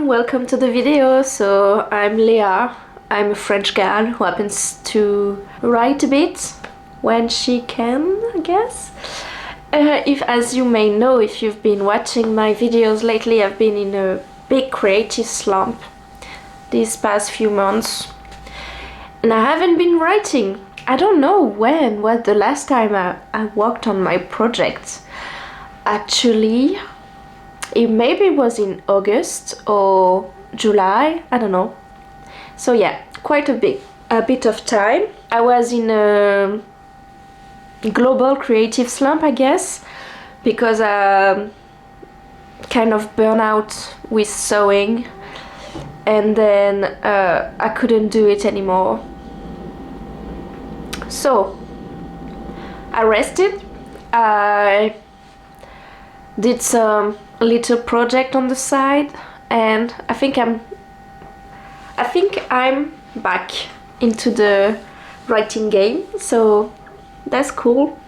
everyone, welcome to the video. So I'm Leah. I'm a French girl who happens to write a bit when she can, I guess. If, as you may know, if you've been watching my videos lately, I've been in a big creative slump these past few months. And I haven't been writing. I don't know when was the last time I worked on my project. Actually, it maybe was in August or July, I don't know. So yeah, quite a bit of time. I was in a global creative slump, I guess, because I kind of burn out with sewing, and then I couldn't do it anymore. So I rested. I did some little project on the side, and I think I'm back into the writing game, so that's cool.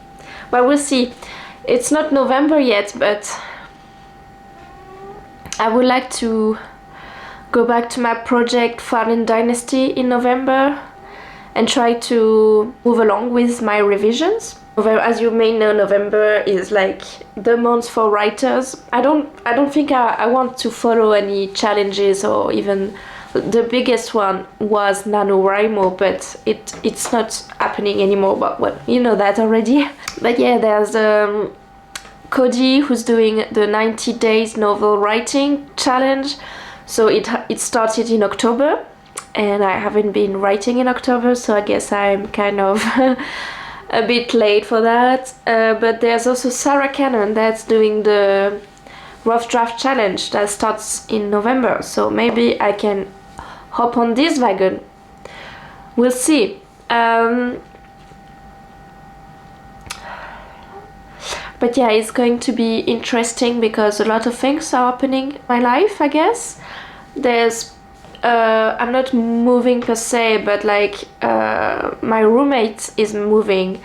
But we'll see. It's not November yet, but I would like to go back to my project Fallen Dynasty in November and try to move along with my revisions. As you may know, November is like the month for writers. I don't think I want to follow any challenges, or even the biggest one was NaNoWriMo, but it's not happening anymore. But what, you know that already. But yeah, there's Cody who's doing the 90 days novel writing challenge. So it started in October, and I haven't been writing in October, so I guess I'm kind of a bit late for that. But there's also Sarah Cannon that's doing the rough draft challenge that starts in November, so maybe I can hop on this wagon. We'll see. But yeah, it's going to be interesting because a lot of things are happening in my life, I guess. There's I'm not moving per se, but like my roommate is moving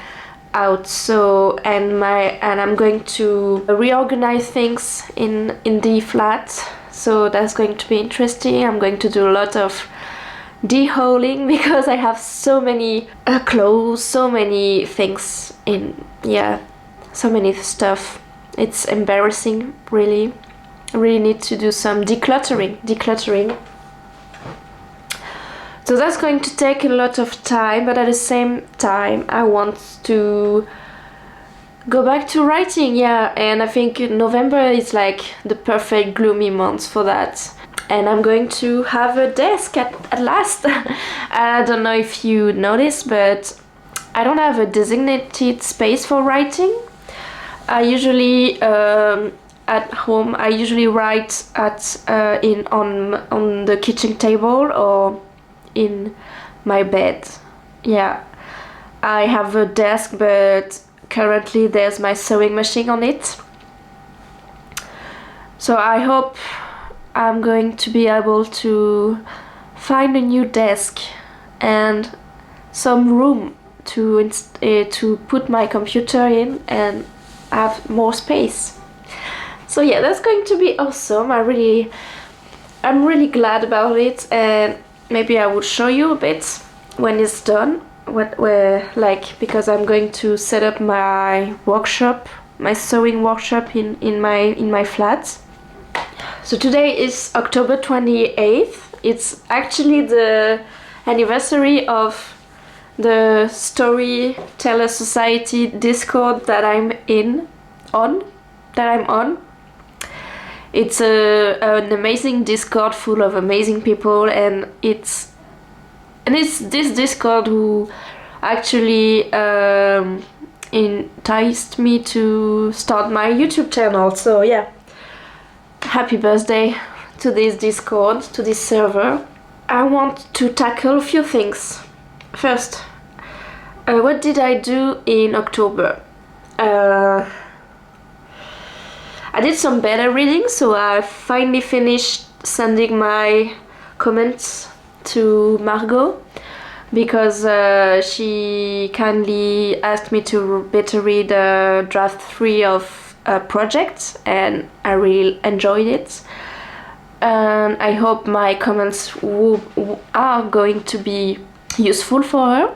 out, so and I'm going to reorganize things in the flat, so that's going to be interesting. I'm going to do a lot of de-hauling because I have so many clothes, so many things in, yeah, so many stuff. It's embarrassing, really. I really need to do some decluttering. So that's going to take a lot of time, but at the same time I want to go back to writing, yeah, and I think November is like the perfect gloomy month for that. And I'm going to have a desk at last. I don't know if you noticed, but I don't have a designated space for writing. I usually at home I usually write on the kitchen table or in my bed. Yeah, I have a desk, but currently there's my sewing machine on it. So I hope I'm going to be able to find a new desk and some room to put my computer in and have more space. So yeah, that's going to be awesome. I'm really glad about it, and maybe I will show you a bit when it's done. Because I'm going to set up my workshop, my sewing workshop in my flat. So today is October 28th. It's actually the anniversary of the Storyteller Society Discord that I'm on. It's an amazing Discord full of amazing people, and it's this Discord who actually enticed me to start my YouTube channel. So yeah, happy birthday to this Discord, to this server. I want to tackle a few things. First, what did I do in October? I did some beta reading, so I finally finished sending my comments to Margot, because she kindly asked me to beta read draft 3 of a project, and I really enjoyed it. and I hope my comments are going to be useful for her.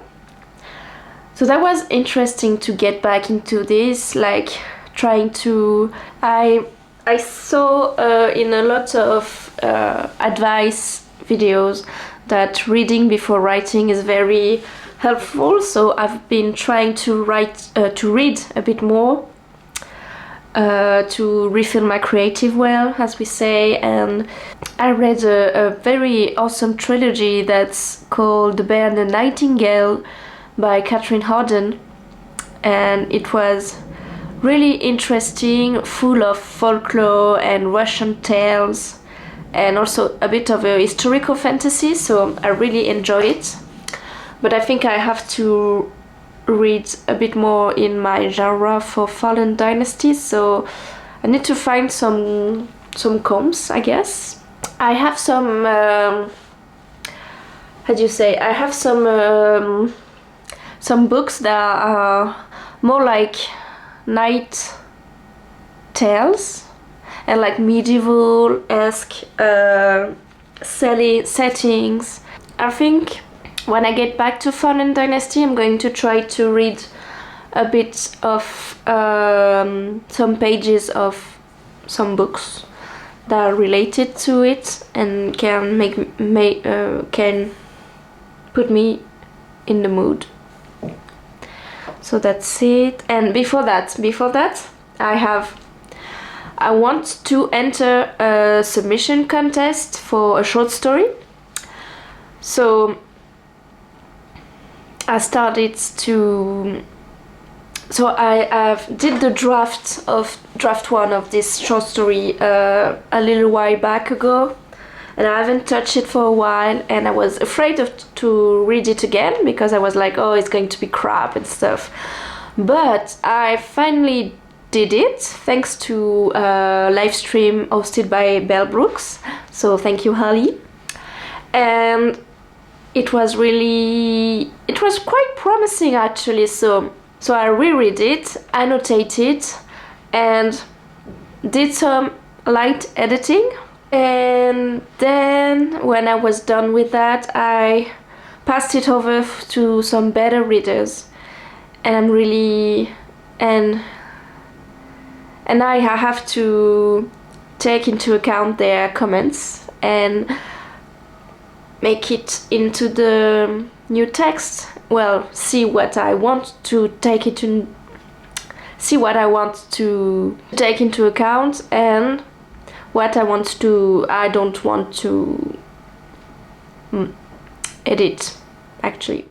So that was interesting to get back into this, like trying to... I saw in a lot of advice videos that reading before writing is very helpful, so I've been trying to read a bit more to refill my creative well, as we say. And I read a very awesome trilogy that's called The Bear and the Nightingale by Catherine Harden, and it was really interesting, full of folklore and Russian tales, and also a bit of a historical fantasy, so I really enjoyed it. But I think I have to read a bit more in my genre for Fallen Dynasties, so I need to find some comps, I guess. I have some how do you say, I have some books that are more like night tales and like medieval-esque settings. I think when I get back to Fallen Dynasty, I'm going to try to read a bit of some pages of some books that are related to it and can can put me in the mood. So that's it. And before that, I want to enter a submission contest for a short story. So I started to... So I did the draft one of this short story a little while back ago, and I haven't touched it for a while, and I was afraid to read it again because I was like, oh, it's going to be crap and stuff. But I finally did it thanks to a live stream hosted by Belle Brooks, so thank you, Holly. And it was quite promising actually, so I reread it, annotated, and did some light editing. And then when I was done with that, I passed it over to some beta readers, and I have to take into account their comments and make it into the new text. Well, see what I want to take into account, and what I don't want to edit, actually.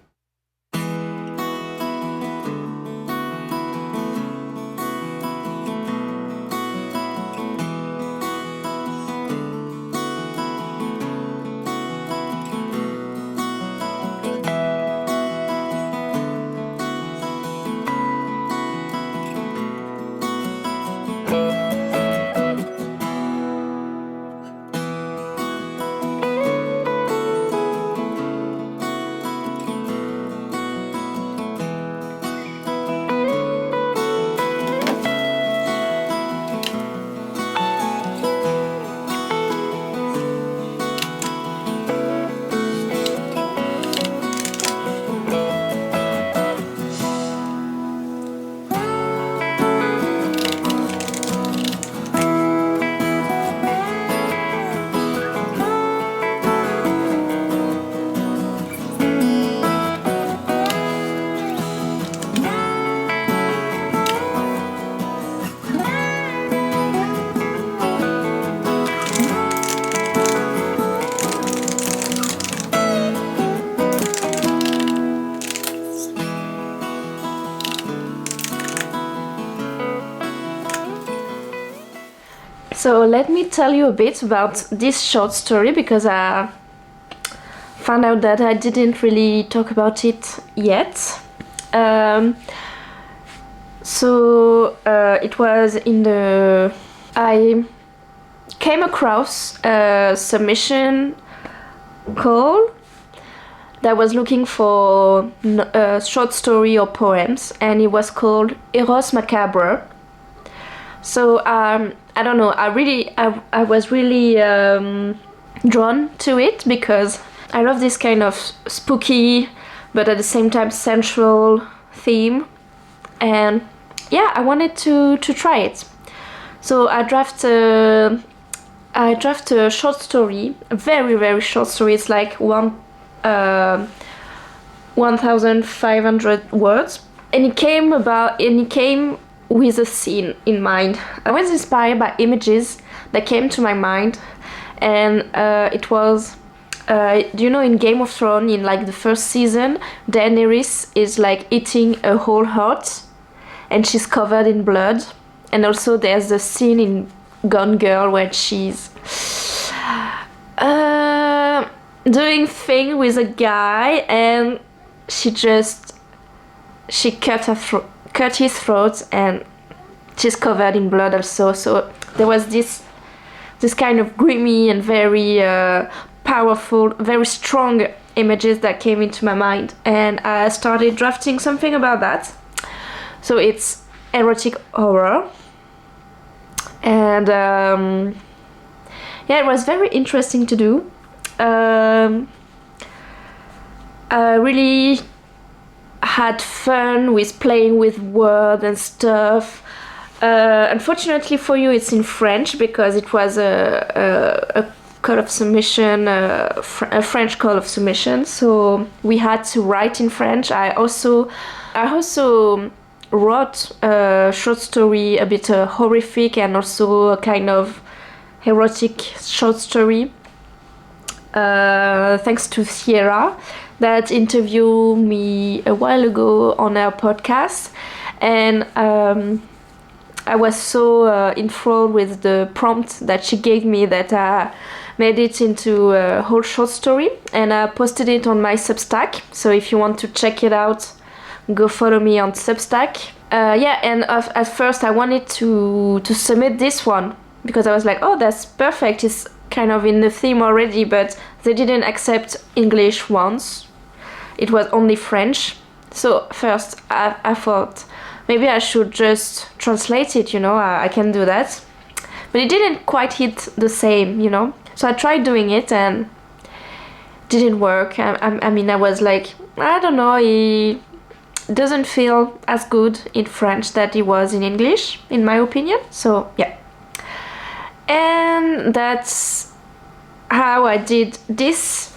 So let me tell you a bit about this short story, because I found out that I didn't really talk about it yet. It was I came across a submission call that was looking for a short story or poems, and it was called Eros Macabre. So I don't know, I was really drawn to it because I love this kind of spooky but at the same time sensual theme, and yeah, I wanted to try it. So I draft a short story, a very short story. It's like 1,500 words, and it came with a scene in mind. I was inspired by images that came to my mind, and it was, do you know, in Game of Thrones, in like the first season, Daenerys is like eating a whole heart, and she's covered in blood. And also there's the scene in Gone Girl where she's doing thing with a guy, and she cut his throat, and she's covered in blood also. So there was this kind of grimy and very powerful, very strong images that came into my mind, and I started drafting something about that. So it's erotic horror, and yeah, it was very interesting to do. I really had fun with playing with words and stuff. Unfortunately for you, it's in French because it was a call of submission, a French call of submission. So we had to write in French. I also wrote a short story, a bit horrific and also a kind of erotic short story. Thanks to Sierra, that interviewed me a while ago on our podcast, and I was so enthralled with the prompt that she gave me that I made it into a whole short story, and I posted it on my Substack. So if you want to check it out, go follow me on Substack. Yeah, and at first I wanted to submit this one because I was like, oh, that's perfect, it's kind of in the theme already, but they didn't accept English ones. It was only French. So first I thought maybe I should just translate it, you know, I can do that. But it didn't quite hit the same, you know. So I tried doing it and didn't work. I mean, I was like, I don't know, it doesn't feel as good in French that it was in English, in my opinion. So yeah. And that's how I did this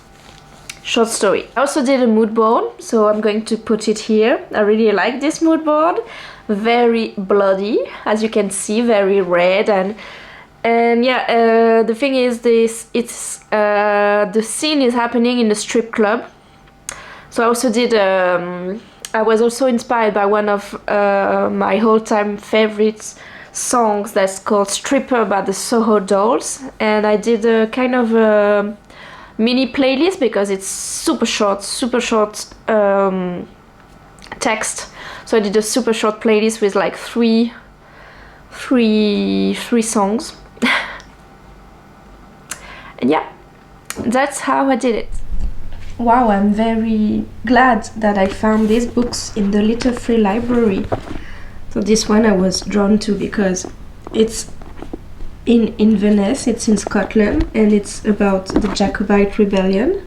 short story. I also did a mood board, so I'm going to put it here. I really like this mood board. Very bloody, as you can see, very red, and yeah, the thing is it's the scene is happening in a strip club. So I also did I was also inspired by one of my all-time favorites songs that's called Stripper by the Soho Dolls, and I did a kind of mini playlist because it's super short text. So I did a super short playlist with like three songs. And yeah, that's how I did it. Wow, I'm very glad that I found these books in the Little Free Library. So this one I was drawn to because it's in Inverness, it's in Scotland, and it's about the Jacobite rebellion.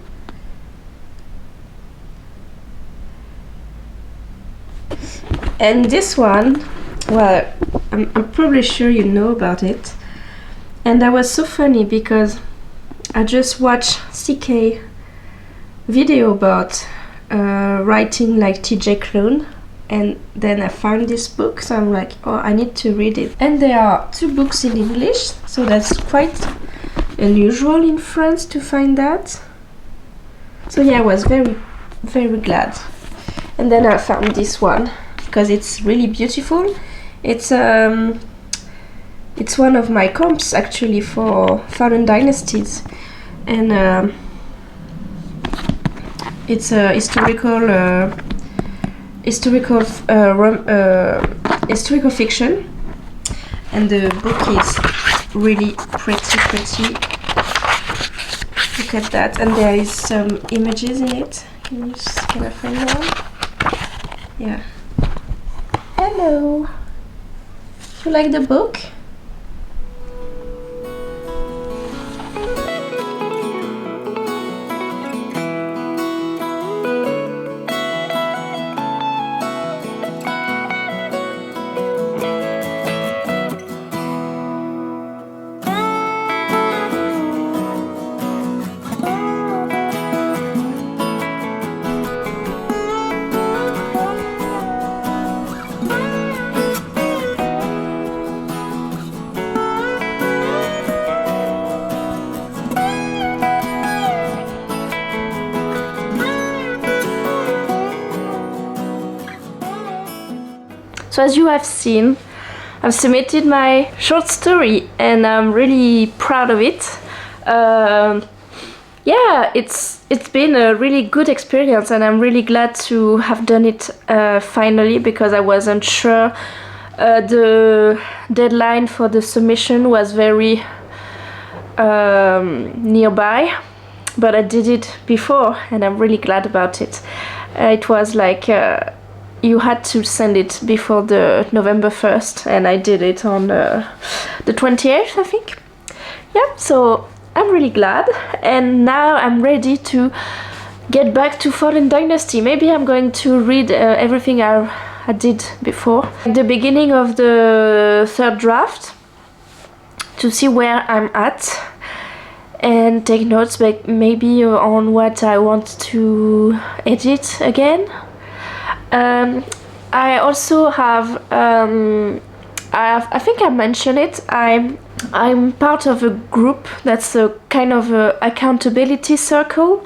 And this one, well, I'm probably sure you know about it. And that was so funny because I just watched CK video about writing like TJ Klune, and then I found this book, so I'm like, oh, I need to read it. And there are 2 books in English, so that's quite unusual in France to find that. So yeah, I was very glad. And then I found this one because it's really beautiful. It's one of my comps actually for Fallen Dynasties, and it's a historical fiction, and the book is really pretty. Look at that, and there is some images in it. Can I find one? Yeah. Hello. You like the book? So as you have seen, I've submitted my short story and I'm really proud of it. Yeah, it's been a really good experience and I'm really glad to have done it finally, because I wasn't sure. The deadline for the submission was very nearby, but I did it before and I'm really glad about it. It was like you had to send it before the November 1st, and I did it on the 28th, I think. Yeah, so I'm really glad, and now I'm ready to get back to Fallen Dynasty. Maybe I'm going to read everything I did before. At the beginning of the third draft, to see where I'm at, and take notes maybe on what I want to edit again. I also have, I think I mentioned it, I'm part of a group that's a kind of a accountability circle,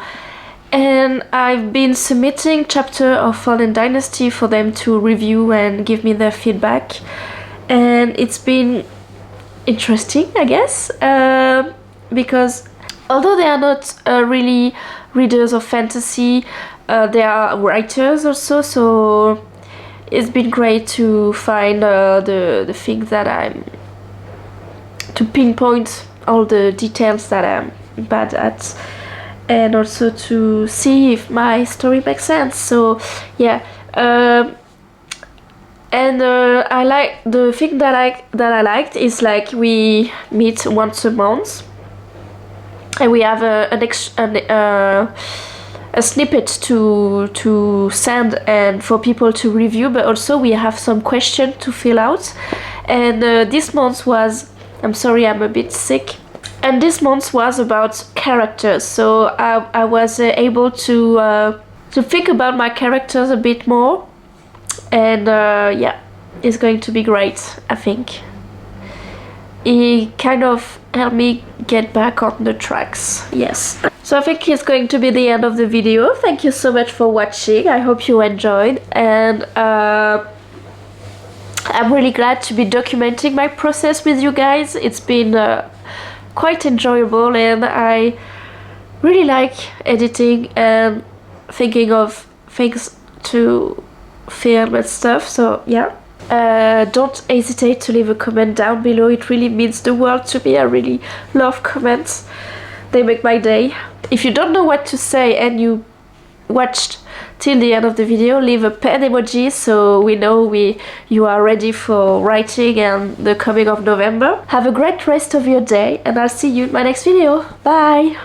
and I've been submitting chapter of Fallen Dynasty for them to review and give me their feedback, and it's been interesting, I guess, because although they are not really readers of fantasy, they are writers also, so it's been great to find the things that to pinpoint all the details that I'm bad at, and also to see if my story makes sense. So yeah, and I like the thing that I liked is like we meet once a month, and we have a snippet to send and for people to review, but also we have some questions to fill out. And this month was, I'm sorry, I'm a bit sick, and this month was about characters, so I was able to think about my characters a bit more, and yeah, it's going to be great, I think. It kind of helped me get back on the tracks, yes. So I think it's going to be the end of the video. Thank you so much for watching. I hope you enjoyed, and I'm really glad to be documenting my process with you guys. It's been quite enjoyable, and I really like editing and thinking of things to film and stuff, so yeah. Don't hesitate to leave a comment down below. It really means the world to me. I really love comments. They make my day. If you don't know what to say and you watched till the end of the video, leave a pen emoji so we know you are ready for writing and the coming of November. Have a great rest of your day, and I'll see you in my next video. Bye!